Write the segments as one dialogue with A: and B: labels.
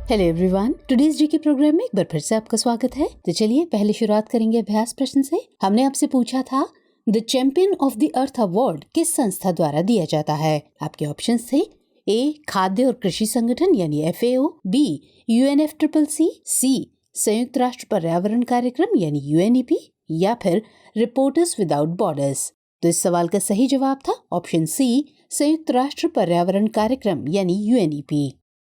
A: Hello everyone, today's GK program में एक बार फिर से आपका स्वागत है। तो चलिए पहले शुरुआत करेंगे अभ्यास प्रश्न से। हमने आपसे पूछा था the champion of the earth award किस संस्था द्वारा दिया जाता है। आपके ऑप्शंस थे ए खाद्य और कृषि संगठन यानी FAO, बी UNFCCC, सी संयुक्त राष्ट्र पर्यावरण कार्यक्रम यानी UNEP, या फिर रिपोर्टर्स विदाउट बॉर्डर्स। तो इस सवाल का सही जवाब था ऑप्शन सी संयुक्त राष्ट्र पर्यावरण कार्यक्रम यानी UNEP।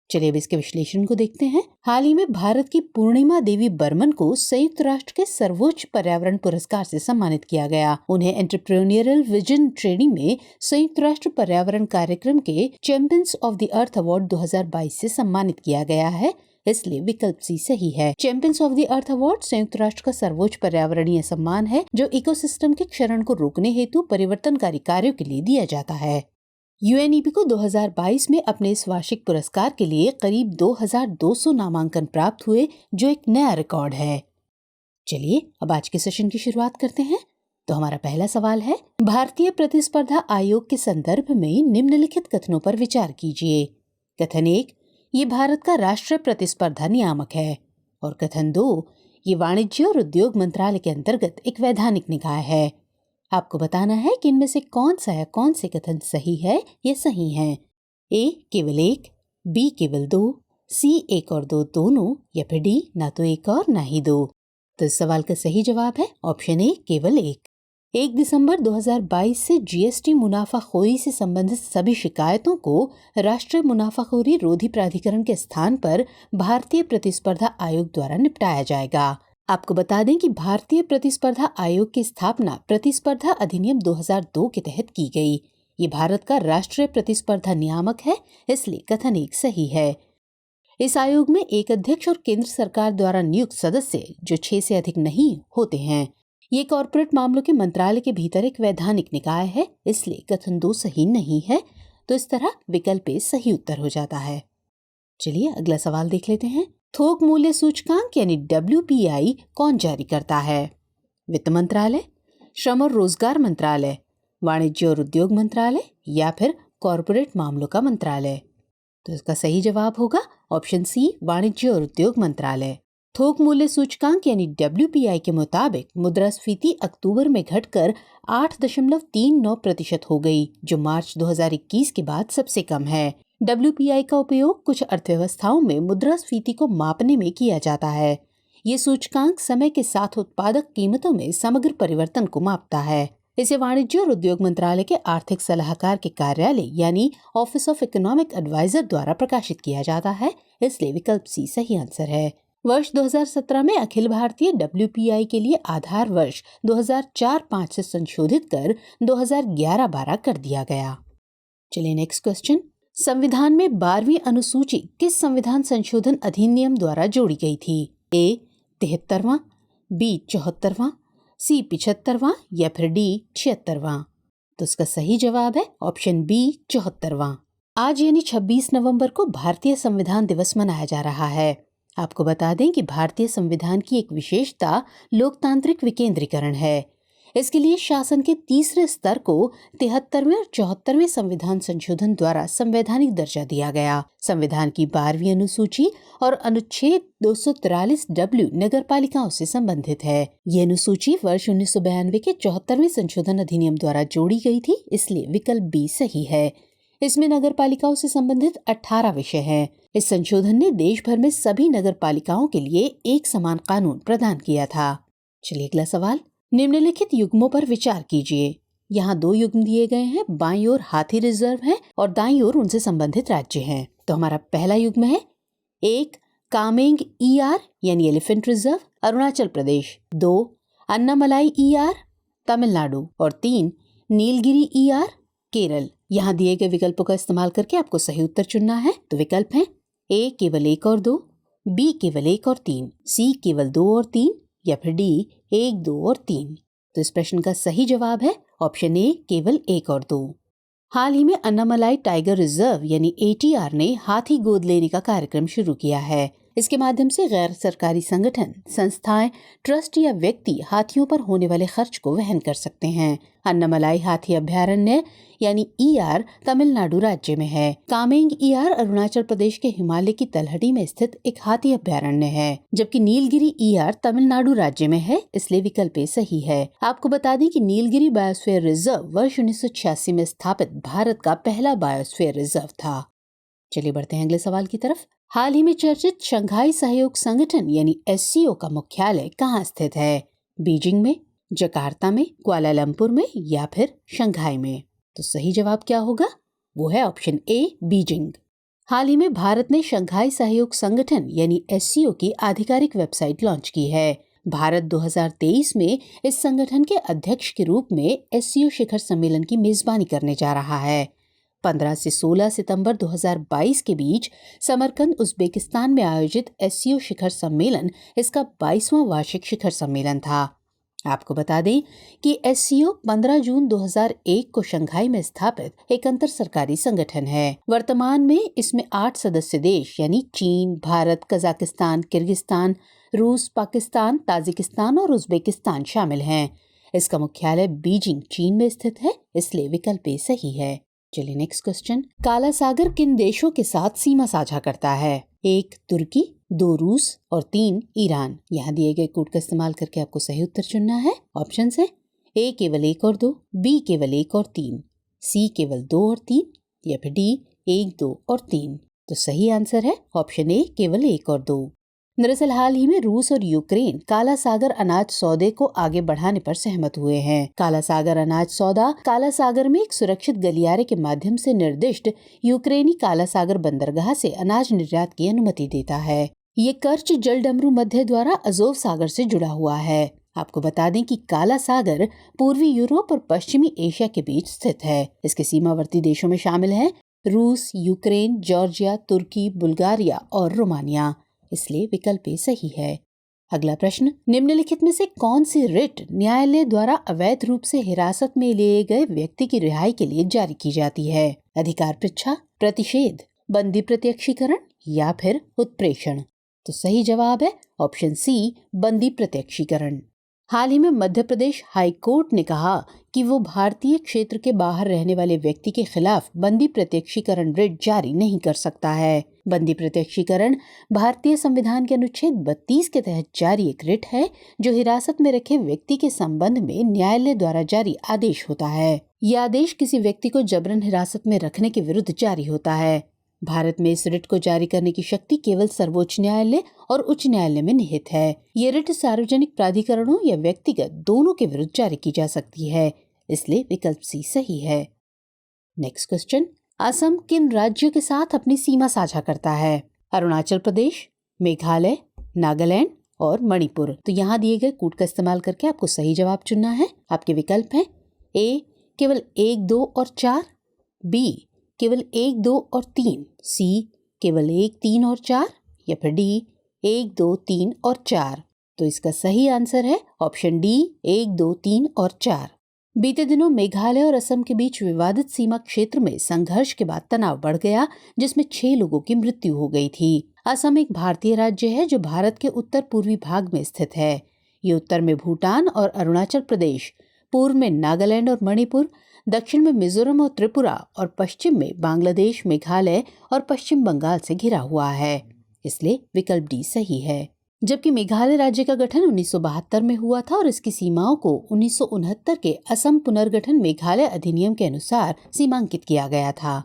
A: चलिए अब इसके विश्लेषण को देखते हैं। हाल ही में भारत की पूर्णिमा देवी बर्मन को संयुक्त राष्ट्र के सर्वोच्च पर्यावरण पुरस्कार से सम्मानित किया गया। उन्हें एंटरप्रेन्योरियल विजन श्रेणी में संयुक्त राष्ट्र पर्यावरण कार्यक्रम के champions of the earth award 2022 से सम्मानित किया गया है, इसलिए विकल्प सी सही है। Champions of the earth award संयुक्त राष्ट्र का सर्वोच्च पर्यावरणीय सम्मान है जो इकोसिस्टम के क्षरण को रोकने हेतु परिवर्तनकारी कार्यों के लिए दिया जाता है। UNEP को 2022 में अपने इस वार्षिक पुरस्कार के लिए करीब 2200 नामांकन प्राप्त हुए, जो एक नया रिकॉर्ड है। चलिए अब आज के सेशन की शुरुआत करते हैं। तो हमारा पहला सवाल है, भारतीय प्रतिस्पर्धा आयोग के संदर्भ में निम्नलिखित कथनों पर विचार कीजिए। कथन 1, ये भारत का राष्ट्रीय प्रतिस्पर्धा नियामक है। और कथन 2, ये वाणिज्य और उद्योग मंत्रालय के अंतर्गत एक वैधानिक निकाय है। आपको बताना है कि इनमें से कौन से कथन सही है या सही हैं। ए केवल एक, बी केवल दो, सी एक और दो दोनों, या फिर डी ना तो एक और ना ही दो। तो इस सवाल का सही जवाब है ऑप्शन ए केवल एक। 1 दिसंबर 2022 से GST मुनाफाखोरी से संबंधित सभी शिकायतों को राष्ट्रीय मुनाफाखोरी रोधी प्राधिकरण के स्थान पर भारतीय प्रतिस्पर्धा आयोग द्वारा निपटाया जाएगा। आपको बता दें कि भारतीय प्रतिस्पर्धा आयोग की स्थापना प्रतिस्पर्धा अधिनियम 2002 के तहत की गई। ये भारत का राष्ट्रीय प्रतिस्पर्धा नियामक है, इसलिए कथन 1 सही है। इस आयोग में एक अध्यक्ष और केंद्र सरकार द्वारा नियुक्त सदस्य जो 6 से अधिक नहीं होते हैं। ये कॉर्पोरेट मामलों के मंत्रालय के भीतर एक वैधानिक निकाय है, इसलिए कथन 2 सही नहीं है। तो इस तरह विकल्प ए सही उत्तर हो जाता है। चलिए अगला सवाल देख लेते हैं। थोक मूल्य सूचकांक यानी WPI कौन जारी करता है? वित्त मंत्रालय, श्रम और रोजगार मंत्रालय, वाणिज्य और उद्योग मंत्रालय, या फिर कॉर्पोरेट मामलों का मंत्रालय? तो इसका सही जवाब होगा ऑप्शन सी वाणिज्य और उद्योग मंत्रालय। थोक मूल्य सूचकांक यानी WPI के मुताबिक मुद्रास्फीति अक्टूबर में घटकर 8.39% हो गई, जो मार्च 2021 के बाद सबसे कम है। WPI का उपयोग कुछ अर्थव्यवस्थाओं में मुद्रास्फीति को मापने में किया जाता है। ये सूचकांक समय के साथ उत्पादक कीमतों में समग्र परिवर्तन को मापता है। इसे वाणिज्य और उद्योग मंत्रालय के आर्थिक सलाहकार के कार्यालय यानी ऑफिस ऑफ इकोनॉमिक एडवाइजर द्वारा प्रकाशित किया जाता है, इसलिए विकल्प सी सही आंसर है। वर्ष 2017 में अखिल भारतीय WPI के लिए आधार वर्ष 2004-05 से संशोधित कर 2011-12 कर दिया गया। चलिए नेक्स्ट क्वेश्चन। संविधान में 12वीं अनुसूची किस संविधान संशोधन अधिनियम द्वारा जोड़ी गई थी? ए 73वां, बी 74वां, सी 75वां, या फिर डी 76वां? तो इसका सही जवाब है ऑप्शन बी 74वां। आज यानी 26 नवंबर को भारतीय संविधान दिवस मनाया जा रहा है। आपको बता दें कि भारतीय संविधान की एक विशेषता लोकतांत्रिक विकेंद्रीकरण है। इसके लिए शासन के तीसरे स्तर को 73वें और 74वें संविधान संशोधन द्वारा संवैधानिक दर्जा दिया गया। संविधान की 12वीं अनुसूची और अनुच्छेद 243W नगर पालिकाओं से संबंधित है। ये अनुसूची वर्ष 1992 के 74वें संशोधन अधिनियम द्वारा जोड़ी गई थी, इसलिए विकल्प बी सही है। इसमें नगर पालिकाओं से संबंधित 18 विषय हैं। इस संशोधन ने देश भर में सभी नगर पालिकाओं के लिए एक समान कानून प्रदान किया था। चलिए अगला सवाल। निम्नलिखित युग्मों पर विचार कीजिए। यहाँ 2 युग्म दिए गए हैं, बाईं ओर हाथी रिजर्व है और दाईं ओर उनसे संबंधित राज्य हैं। तो हमारा पहला युग्म है 1 कामेंग ER यानी elephant reserve Arunachal Pradesh, 2 Annamalai ER Tamil Nadu, और 3 नीलगिरी ER केरल। यहाँ दिए गए विकल्पों का इस्तेमाल करके आपको सही उत्तर चुनना है। तो विकल्प हैं ए केवल 1 और 2, बी केवल 1 और 3, सी केवल 2 और 3, या फिर डी 1, 2 और 3। तो इस प्रश्न का सही जवाब है ऑप्शन ए केवल 1 और 2। हाल ही में अन्नामलाई टाइगर रिजर्व यानी ATR ने हाथी गोद लेने का कार्यक्रम शुरू किया है। इसके माध्यम से गैर सरकारी संगठन, संस्थाएं, ट्रस्ट या व्यक्ति हाथियों पर होने वाले खर्च को वहन कर सकते हैं। अन्नामलाई हाथी अभयारण्य यानी ER तमिलनाडु राज्य में है। कामेंग ER अरुणाचल प्रदेश के हिमालय की तलहटी में स्थित एक हाथी अभयारण्य है, जबकि नीलगिरी ER तमिलनाडु राज्य में है, इसलिए विकल्प ए सही है। आपको बता दें कि नीलगिरी बायोस्फीयर रिजर्व वर्ष 1986 में स्थापित भारत का पहला बायोस्फीयर रिजर्व था। चलिए बढ़ते हैं अगले सवाल की तरफ। हाल ही में चर्चित शंघाई सहयोग संगठन यानी SCO का मुख्यालय कहाँ स्थित है? बीजिंग में, जकार्ता में, कुआलालंपुर में या फिर शंघाई में? तो सही जवाब क्या होगा? वो है ऑप्शन ए, बीजिंग। हाल ही में भारत ने शंघाई सहयोग संगठन यानी SCO की आधिकारिक वेबसाइट लॉन्च की है। भारत 2023 में इस संगठन के अध्यक्ष के रूप में SCO शिखर सम्मेलन की मेजबानी करने जा रहा है। 15 से 16 सितंबर 2022 के बीच समरकंद, उज्बेकिस्तान में आयोजित SCO शिखर सम्मेलन इसका 22वां वार्षिक शिखर सम्मेलन था। आपको बता दें कि SCO 15 जून 2001 को शंघाई में स्थापित एक अंतर सरकारी संगठन है। वर्तमान में इसमें 8 सदस्य देश यानी चीन, भारत, कजाकिस्तान, किर्गिस्तान, रूस, पाकिस्तान, ताजिकिस्तान और उज्बेकिस्तान शामिल हैं। इसका मुख्यालय बीजिंग, चीन में स्थित है, इसलिए विकल्प ए सही है। चलिए नेक्स्ट क्वेश्चन। काला सागर किन देशों के साथ सीमा साझा करता है? 1 तुर्की, 2 रूस और 3 ईरान। यहाँ दिए गए कोड का इस्तेमाल करके आपको सही उत्तर चुनना है। ऑप्शन है ए केवल 1 और 2, बी केवल 1 और 3, सी केवल 2 और 3 या फिर डी 1, 2 और 3। तो सही आंसर है ऑप्शन ए केवल 1 और 2। दरअसल हाल ही में रूस और यूक्रेन काला सागर अनाज सौदे को आगे बढ़ाने पर सहमत हुए हैं। काला सागर अनाज सौदा काला सागर में एक सुरक्षित गलियारे के माध्यम से निर्दिष्ट यूक्रेनी काला सागर बंदरगाह से अनाज निर्यात की अनुमति देता है। ये कर्च जलडमरू मध्य द्वारा अजोव सागर से जुड़ा हुआ है। आपको बता दें कि काला सागर पूर्वी यूरोप और पश्चिमी एशिया के बीच स्थित है। इसके सीमावर्ती देशों में शामिल हैं रूस, यूक्रेन, जॉर्जिया, तुर्की, बुल्गारिया और रोमानिया, इसलिए विकल्प ए सही है। अगला प्रश्न, निम्नलिखित में से कौन सी रिट न्यायालय द्वारा अवैध रूप से हिरासत में लिए गए व्यक्ति की रिहाई के लिए जारी की जाती है? अधिकार पृच्छा, प्रतिषेध, बंदी प्रत्यक्षीकरण या फिर उत्प्रेषण? तो सही जवाब है ऑप्शन सी, बंदी प्रत्यक्षीकरण। हाल ही में मध्य प्रदेश हाई कोर्ट ने कहा कि वो भारतीय क्षेत्र के बाहर रहने वाले व्यक्ति के खिलाफ बंदी प्रत्यक्षीकरण रिट जारी नहीं कर सकता है। बंदी प्रत्यक्षीकरण भारतीय संविधान के अनुच्छेद 32 के तहत जारी एक रिट है जो हिरासत में रखे व्यक्ति के संबंध में न्यायालय द्वारा जारी आदेश होता है। यह आदेश किसी व्यक्ति को जबरन हिरासत में रखने के विरुद्ध जारी होता है। भारत में इस रिट को जारी करने की शक्ति केवल सर्वोच्च न्यायालय और उच्च न्यायालय में निहित है। ये रिट सार्वजनिक प्राधिकरणों या व्यक्तिगत दोनों के विरुद्ध जारी की जा सकती है, इसलिए विकल्प सी सही है। नेक्स्ट क्वेश्चन, असम किन राज्यों के साथ अपनी सीमा साझा करता है? अरुणाचल प्रदेश, मेघालय, नागालैंड और मणिपुर। तो यहाँ दिए गए कोड का इस्तेमाल करके आपको सही जवाब चुनना है। आपके विकल्प हैं ए केवल 1, 2 और 4, बी केवल 1, 2 और 3, सी केवल 1, 3 और 4 या फिर डी 1, 2, 3 और 4। तो इसका सही आंसर है ऑप्शन डी 1, 2, 3 और 4। बीते दिनों मेघालय और असम के बीच विवादित सीमा क्षेत्र में संघर्ष के बाद तनाव बढ़ गया, जिसमें 6 लोगों की मृत्यु हो गई थी। असम एक भारतीय राज्य है जो भारत के उत्तर पूर्वी भाग में स्थित है। ये उत्तर में भूटान और अरुणाचल प्रदेश, पूर्व में नागालैंड और मणिपुर, दक्षिण में मिजोरम और त्रिपुरा और पश्चिम में बांग्लादेश, मेघालय और पश्चिम बंगाल से घिरा हुआ है, इसलिए विकल्प डी सही है। जबकि मेघालय राज्य का गठन 1972 में हुआ था और इसकी सीमाओं को 1969 के असम पुनर्गठन मेघालय अधिनियम के अनुसार सीमांकित किया गया था।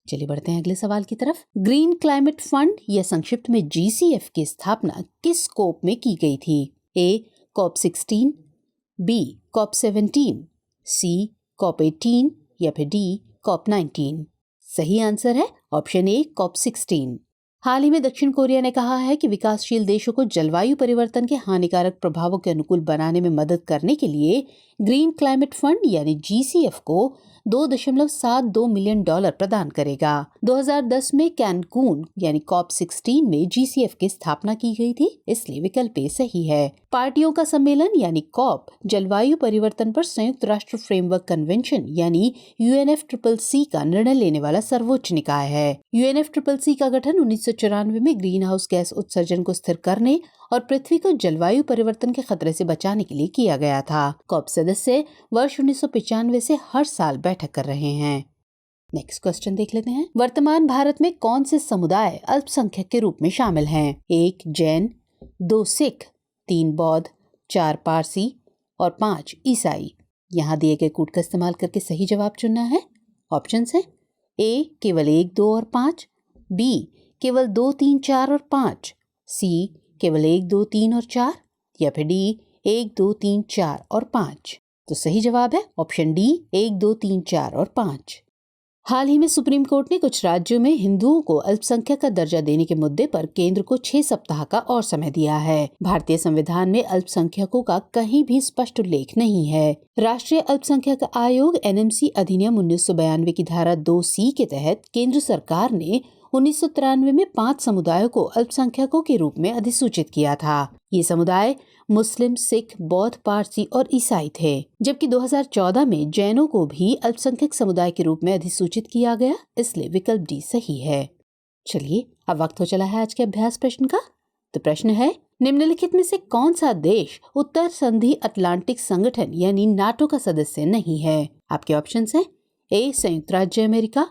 A: चलिए बढ़ते हैं अगले सवाल की तरफ। ग्रीन क्लाइमेट फंड या संक्षिप्त में GCF की स्थापना किस स्कोप में की गई थी? ए COP16, बी COP17, सी COP18 या फिर डी COP19? सही आंसर है ऑप्शन ए COP16। हाल ही में दक्षिण कोरिया ने कहा है कि विकासशील देशों को जलवायु परिवर्तन के हानिकारक प्रभावों के अनुकूल बनाने में मदद करने के लिए ग्रीन क्लाइमेट फंड यानी GCF को $2.72 मिलियन प्रदान करेगा। 2010 में कैनकून यानी COP16 में GCF की स्थापना की गई थी, इसलिए विकल्प ए सही है। पार्टियों का सम्मेलन यानी COP जलवायु परिवर्तन पर संयुक्त राष्ट्र फ्रेमवर्क कन्वेंशन यानी UNFCCC का निर्णय लेने वाला सर्वोच्च निकाय है। UNFCCC का गठन 1994 में ग्रीन हाउस गैस उत्सर्जन को स्थिर करने और पृथ्वी को जलवायु परिवर्तन के खतरे से बचाने के लिए किया गया था। कॉप सदस्य वर्ष 1995 से हर साल बैठक कर रहे हैं। नेक्स्ट क्वेश्चन देख लेते हैं। वर्तमान भारत में कौन से समुदाय अल्पसंख्यक के रूप में शामिल हैं? 1 जैन, 2 सिख, 3 बौद्ध, 4 पारसी और 5 ईसाई। यहाँ दिए गए कोड का इस्तेमाल करके सही जवाब चुनना है। ऑप्शंस हैं ए केवल 1, 2 और 5, बी केवल 2, 3, 4 और 5, सी केवल 1, 2, 3 और 4 या फिर डी 1, 2, 3, 4 और 5। तो सही जवाब है ऑप्शन डी 1, 2, 3, 4 और 5। हाल ही में सुप्रीम कोर्ट ने कुछ राज्यों में हिंदुओं को अल्पसंख्यक का दर्जा देने के मुद्दे पर केंद्र को 6 सप्ताह का और समय दिया है। भारतीय संविधान में अल्पसंख्यकों का कहीं भी स्पष्ट उल्लेख नहीं है। राष्ट्रीय अल्पसंख्यक आयोग NMC अधिनियम 1992 की धारा 2C के तहत केंद्र सरकार ने 1993 में 5 समुदायों को अल्पसंख्यकों के रूप में अधिसूचित किया था। ये समुदाय मुस्लिम, सिख, बौद्ध, पारसी और ईसाई थे, जबकि 2014 में जैनों को भी अल्पसंख्यक समुदाय के रूप में अधिसूचित किया गया, इसलिए विकल्प डी सही है। चलिए अब वक्त हो चला है आज के अभ्यास प्रश्न का। तो प्रश्न है, निम्नलिखित में से कौन सा देश उत्तर संधि अटलांटिक संगठन यानी नाटो का सदस्य नहीं है? आपके ऑप्शंस हैं ए संयुक्त राज्य अमेरिका,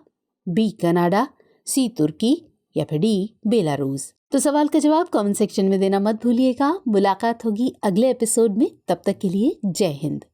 A: बी कनाडा, सी तुर्की या फिर डी बेलारूस। तो सवाल का जवाब कमेंट सेक्शन में देना मत भूलिएगा। मुलाकात होगी अगले एपिसोड में, तब तक के लिए जय हिंद।